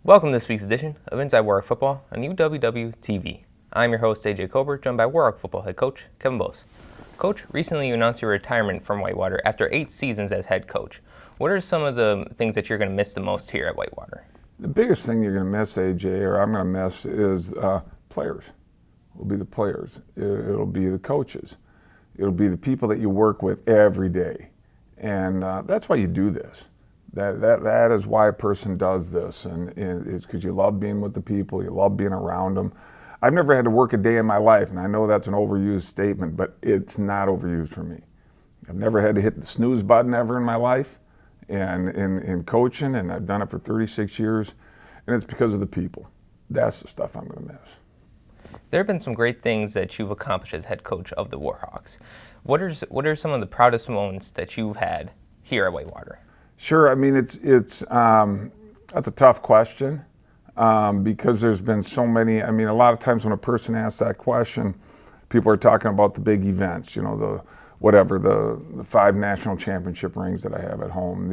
Welcome to this week's edition of Inside Warhawk Football on UWW-TV. I'm your host, AJ Kober, joined by Warhawk Football head coach, Kevin Bose. Coach, recently you announced your retirement from Whitewater after 8 seasons as head coach. What are some of the things that you're going to miss the most here at Whitewater? The biggest thing you're going to miss, AJ, or I'm going to miss, is players. It'll be the players. It'll be the coaches. It'll be the people that you work with every day. And that's why you do this. That is why a person does this, and it's because you love being with the people, you love being around them. I've never had to work a day in my life, and I know that's an overused statement, but it's not overused for me. I've never had to hit the snooze button ever in my life, and in coaching, and I've done it for 36 years, and it's because of the people. That's the stuff I'm going to miss. There have been some great things that you've accomplished as head coach of the Warhawks. What are some of the proudest moments that you've had here at Whitewater? Sure. I mean, that's a tough question because there's been so many. I mean, a lot of times when a person asks that question, people are talking about the big events. You know, the 5 national championship rings that I have at home,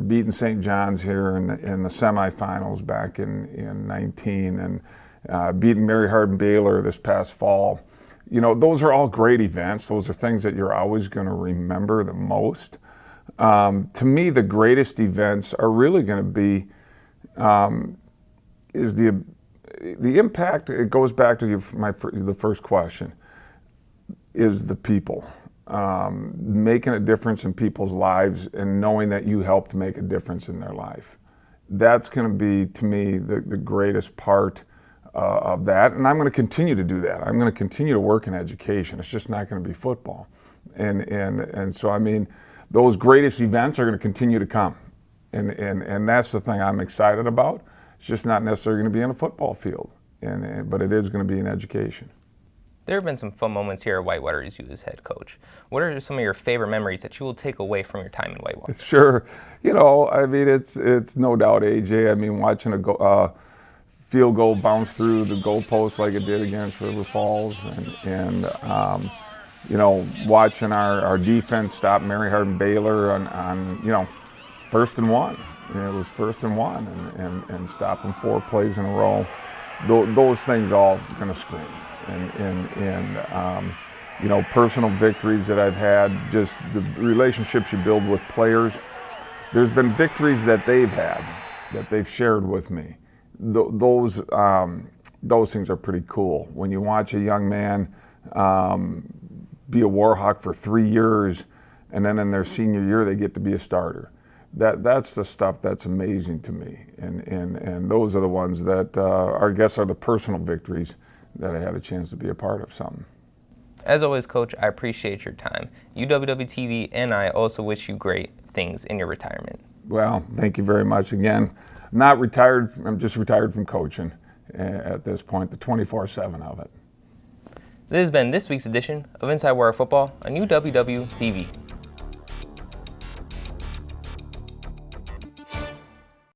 beating St. John's here in the semifinals back in 19, and beating Mary Hardin Baylor this past fall. You know, those are all great events. Those are things that you're always going to remember the most. To me, the greatest events are really going to be is the impact. It goes back to the first question. Is the people making a difference in people's lives and knowing that you helped make a difference in their life? That's going to be, to me, the greatest part of that, and I'm going to continue to do that. I'm going to continue to work in education. It's just not going to be football, and so I mean. Those greatest events are going to continue to come, and that's the thing I'm excited about. It's just not necessarily going to be in a football field, but it is going to be in education. There have been some fun moments here at Whitewater as you as head coach. What are some of your favorite memories that you will take away from your time in Whitewater? Sure. You know, I mean, it's no doubt, AJ. I mean, watching a field goal bounce through the goalpost like it did against River Falls, and you know, watching our defense stop Mary Hardin Baylor on 1st and 1. You know, it was 1st and 1, and stop them 4 plays in a row. Those things all going to scream. And you know, personal victories that I've had, just the relationships you build with players. There's been victories that they've had, that they've shared with me. Those things are pretty cool. When you watch a young man be a Warhawk for 3 years, and then in their senior year they get to be a starter. That's the stuff that's amazing to me, and those are the ones that I guess are the personal victories that I had a chance to be a part of something. As always, Coach, I appreciate your time. UWW-TV and I also wish you great things in your retirement. Well, thank you very much again. I'm not retired. I'm just retired from coaching at this point, the 24/7 of it. This has been this week's edition of Inside Warhawk Football on UWW-TV.